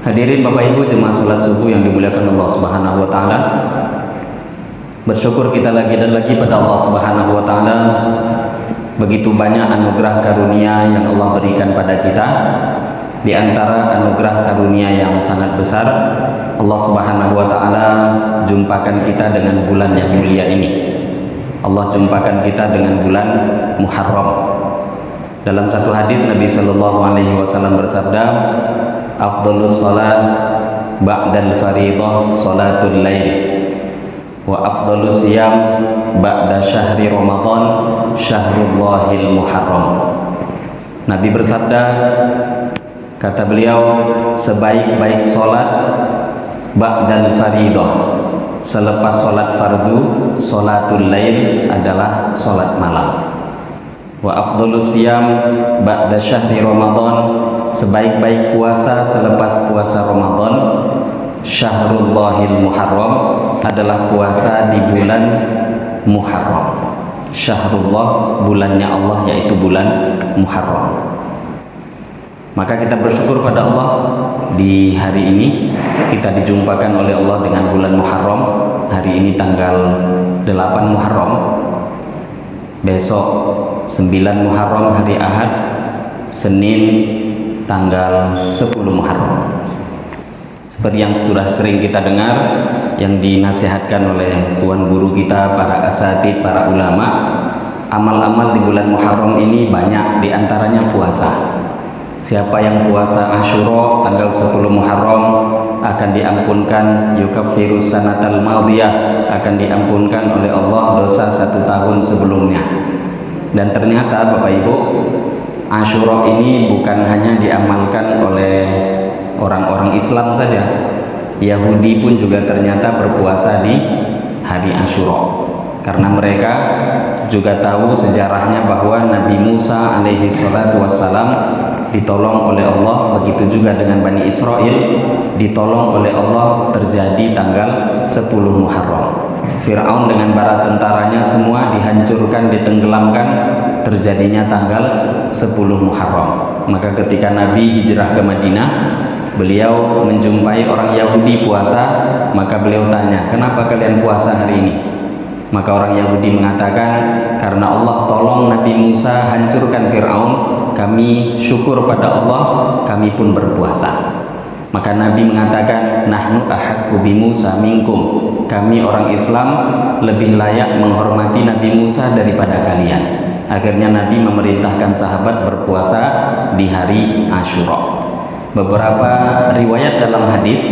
Hadirin Bapak Ibu jemaah salat subuh yang dimuliakan Allah Subhanahu wa taala. Bersyukur kita lagi dan lagi pada Allah Subhanahu wa taala. Begitu banyak anugerah karunia yang Allah berikan pada kita. Di antara anugerah karunia yang sangat besar, Allah Subhanahu wa taala jumpakan kita dengan bulan yang mulia ini. Allah jumpakan kita dengan bulan Muharram. Dalam satu hadis Nabi sallallahu alaihi wasallam bersabda, afdhalus salat ba'dal fariḍah salatul lail wa afdhalus siyam ba'da syahri Ramadan syahrullahil muharram. Nabi bersabda, kata beliau, sebaik-baik salat ba'dal fariḍah, selepas salat fardu, salatul lail adalah salat malam. Wa afdhalus siyam ba'da syahri Ramadan, sebaik-baik puasa selepas puasa Ramadan, syahrullahil muharram, adalah puasa di bulan Muharram. Syahrullah, bulannya Allah, yaitu bulan Muharram. Maka kita bersyukur pada Allah, di hari ini kita dijumpakan oleh Allah dengan bulan Muharram. Hari ini tanggal 8 Muharram, besok 9 Muharram hari Ahad, Senin tanggal 10 Muharram. Seperti yang sudah sering kita dengar, yang dinasihatkan oleh tuan guru kita, para asatid, para ulama, amal-amal di bulan Muharram ini banyak, diantaranya puasa. Siapa yang puasa Asyura tanggal 10 Muharram akan diampunkan, yukaffiru sanatal madiyah, akan diampunkan oleh Allah dosa 1 tahun sebelumnya. Dan ternyata Bapak Ibu, Asyura ini bukan hanya diamalkan oleh orang-orang Islam saja. Yahudi pun juga ternyata berpuasa di hari Asyura, karena mereka juga tahu sejarahnya bahwa Nabi Musa alaihi salatu wassalam ditolong oleh Allah. Begitu juga dengan Bani Israel, ditolong oleh Allah terjadi tanggal 10 Muharram. Fir'aun dengan para tentaranya semua dihancurkan, ditenggelamkan, terjadinya tanggal 10 Muharram. Maka ketika Nabi hijrah ke Madinah, beliau menjumpai orang Yahudi puasa, maka beliau tanya, kenapa kalian puasa hari ini? Maka orang Yahudi mengatakan, karena Allah tolong Nabi Musa hancurkan Fir'aun, kami syukur pada Allah, kami pun berpuasa. Maka Nabi mengatakan, nahnu ahaqqu bi Musa minkum, kami orang Islam lebih layak menghormati Nabi Musa daripada kalian. Akhirnya Nabi memerintahkan sahabat berpuasa di hari Asyura. Beberapa riwayat dalam hadis,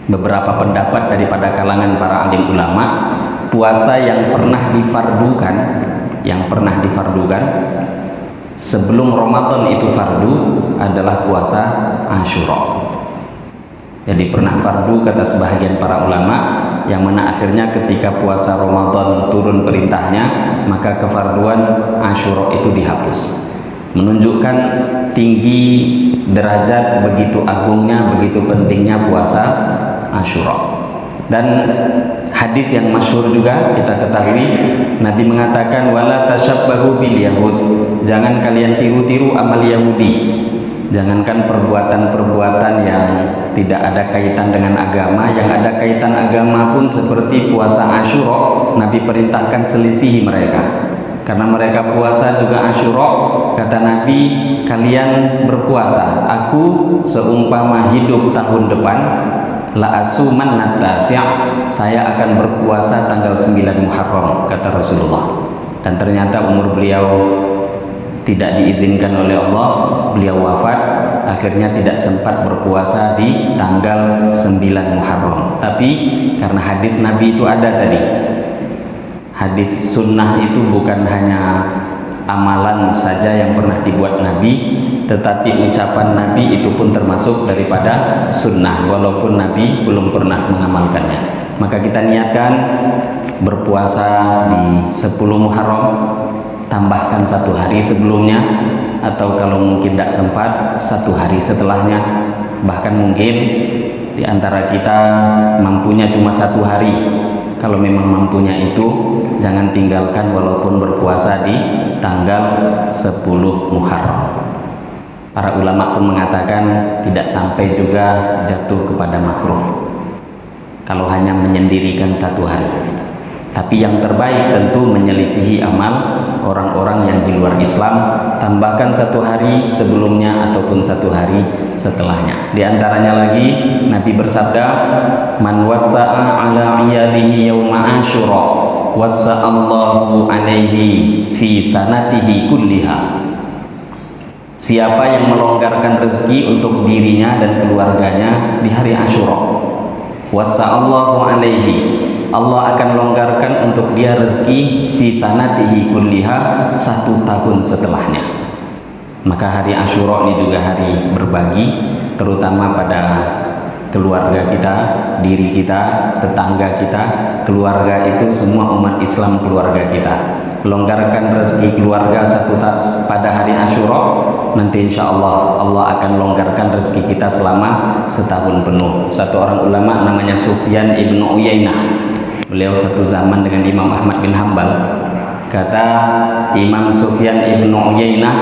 beberapa pendapat daripada kalangan para alim ulama, puasa yang pernah difardukan sebelum Ramadan itu fardu adalah puasa Asyura. Jadi pernah fardu kata sebahagian para ulama, yang mana akhirnya ketika puasa Ramadan turun perintahnya, maka kefarduan Asyura itu dihapus. Menunjukkan tinggi derajat, begitu agungnya, begitu pentingnya puasa Asyura. Dan hadis yang masyhur juga kita ketahui, Nabi mengatakan, wala tashabbahu bil yahud, jangan kalian tiru-tiru amal Yahudi. Jangankan perbuatan-perbuatan yang tidak ada kaitan dengan agama, yang ada kaitan agama pun seperti puasa Asyura, Nabi perintahkan selisihi mereka. Karena mereka puasa juga Asyura, kata Nabi, kalian berpuasa, aku seumpama hidup tahun depan, la asuman natasi', saya akan berpuasa tanggal 9 Muharram, kata Rasulullah. Dan ternyata umur beliau tidak diizinkan oleh Allah, beliau wafat, akhirnya tidak sempat berpuasa di tanggal 9 Muharram. Tapi karena hadis Nabi itu ada tadi, hadis sunnah itu bukan hanya amalan saja yang pernah dibuat Nabi, tetapi ucapan Nabi itu pun termasuk daripada sunnah, walaupun Nabi belum pernah mengamalkannya. Maka kita niatkan berpuasa di 10 Muharram, tambahkan 1 hari sebelumnya, atau kalau mungkin tidak sempat 1 hari setelahnya. Bahkan mungkin di antara kita mampunya cuma 1 hari, kalau memang mampunya itu jangan tinggalkan walaupun berpuasa di tanggal 10 Muharram. Para ulama pun mengatakan tidak sampai juga jatuh kepada makruh kalau hanya menyendirikan satu hari. Tapi yang terbaik tentu menyelisihi amal orang-orang yang di luar Islam, tambahkan satu hari sebelumnya ataupun satu hari setelahnya. Di antaranya lagi Nabi bersabda, man wassa'a ala iyalihi yawma Asyura wassa'allahu alaihi fi sanatihi kulliha. Siapa yang melonggarkan rezeki untuk dirinya dan keluarganya di hari Asyura, wassa'allahu alaihi, Allah akan longgarkan untuk dia rezeki fi sanatihi kulliha, 1 tahun setelahnya. Maka hari Asyura ini juga hari berbagi, terutama pada keluarga kita, diri kita, tetangga kita. Keluarga itu semua umat Islam keluarga kita. Longgarkan rezeki keluarga pada hari Asyura, nanti insya Allah Allah akan longgarkan rezeki kita selama setahun penuh. Satu orang ulama namanya Sufyan ibnu Uyainah, beliau satu zaman dengan Imam Ahmad bin Hambal. Kata Imam Sufyan ibnu Uyainah,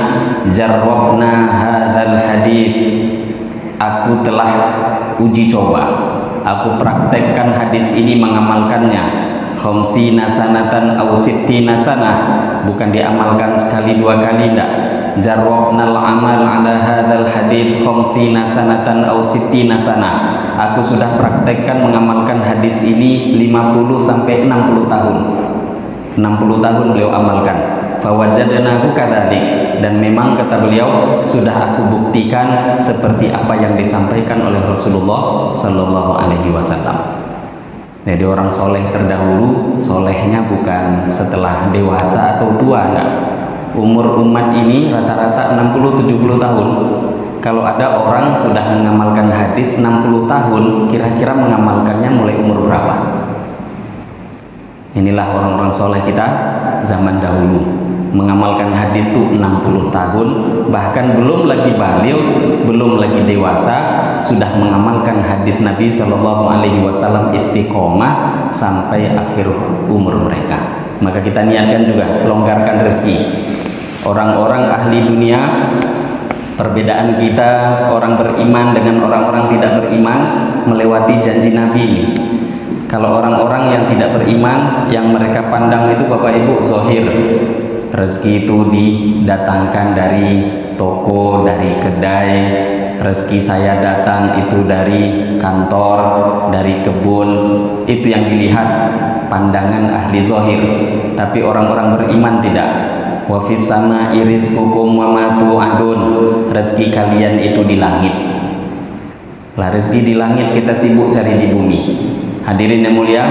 jarwabna hadzal hadits, aku telah uji coba, aku praktekkan hadis ini, mengamalkannya. Khamsina sanatan aw sittina sanah, bukan diamalkan sekali dua kali, tidak. Jarwabnal amal ala hadzal hadits khamsina sanatan aw sittina sanah, aku sudah praktekkan mengamalkan hadis ini 50 sampai 60 tahun. 60 tahun beliau amalkan. Fawajadnahu kadzalik, dan memang kata beliau sudah aku buktikan seperti apa yang disampaikan oleh Rasulullah sallallahu alaihi wasallam. Jadi orang soleh terdahulu, solehnya bukan setelah dewasa atau tua, enggak. Umur umat ini rata-rata 60-70 tahun. Kalau ada orang sudah mengamalkan hadis 60 tahun, kira-kira mengamalkannya mulai umur berapa? Inilah orang-orang soleh kita zaman dahulu, mengamalkan hadis itu 60 tahun, bahkan belum lagi baligh, belum lagi dewasa, sudah mengamalkan hadis Nabi Shallallahu Alaihi Wasallam istiqomah sampai akhir umur mereka. Maka kita niatkan juga longgarkan rezeki. Orang-orang ahli dunia, perbedaan kita orang beriman dengan orang-orang tidak beriman melewati janji Nabi ini. Kalau orang-orang yang tidak beriman, yang mereka pandang itu Bapak Ibu zahir, rezeki itu didatangkan dari toko, dari kedai. Rezeki saya datang itu dari kantor, dari kebun. Itu yang dilihat pandangan ahli zahir. Tapi orang-orang beriman tidak. Wa fis sama'i rizqukum wa ma tu'adun, rezeki kalian itu di langit. Lah rezeki di langit, kita sibuk cari di bumi. Hadirin yang mulia,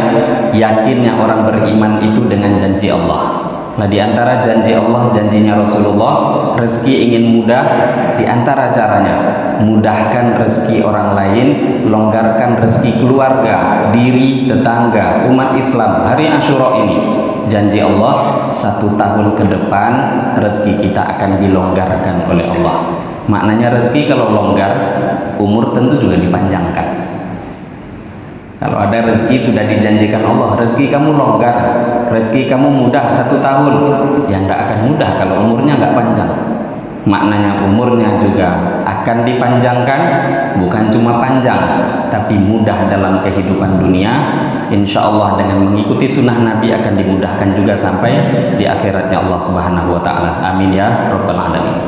yakinnya orang beriman itu dengan janji Allah. Nah, di antara janji Allah, janjinya Rasulullah, rezeki ingin mudah, di antara caranya mudahkan rezeki orang lain, longgarkan rezeki keluarga, diri, tetangga, umat Islam. Hari Asyura ini janji Allah, 1 tahun ke depan rezeki kita akan dilonggarkan oleh Allah. Maknanya rezeki kalau longgar, umur tentu juga dipanjangkan. Kalau ada rezeki sudah dijanjikan Allah, rezeki kamu longgar, rezeki kamu mudah 1 tahun, ya tidak akan mudah kalau umurnya nggak panjang. Maknanya umurnya juga akan dipanjangkan, bukan cuma panjang, tapi mudah dalam kehidupan dunia. Insya Allah dengan mengikuti sunnah Nabi akan dimudahkan juga sampai di akhiratnya Allah Subhanahu Wa Taala. Amin ya Rabbal Alamin.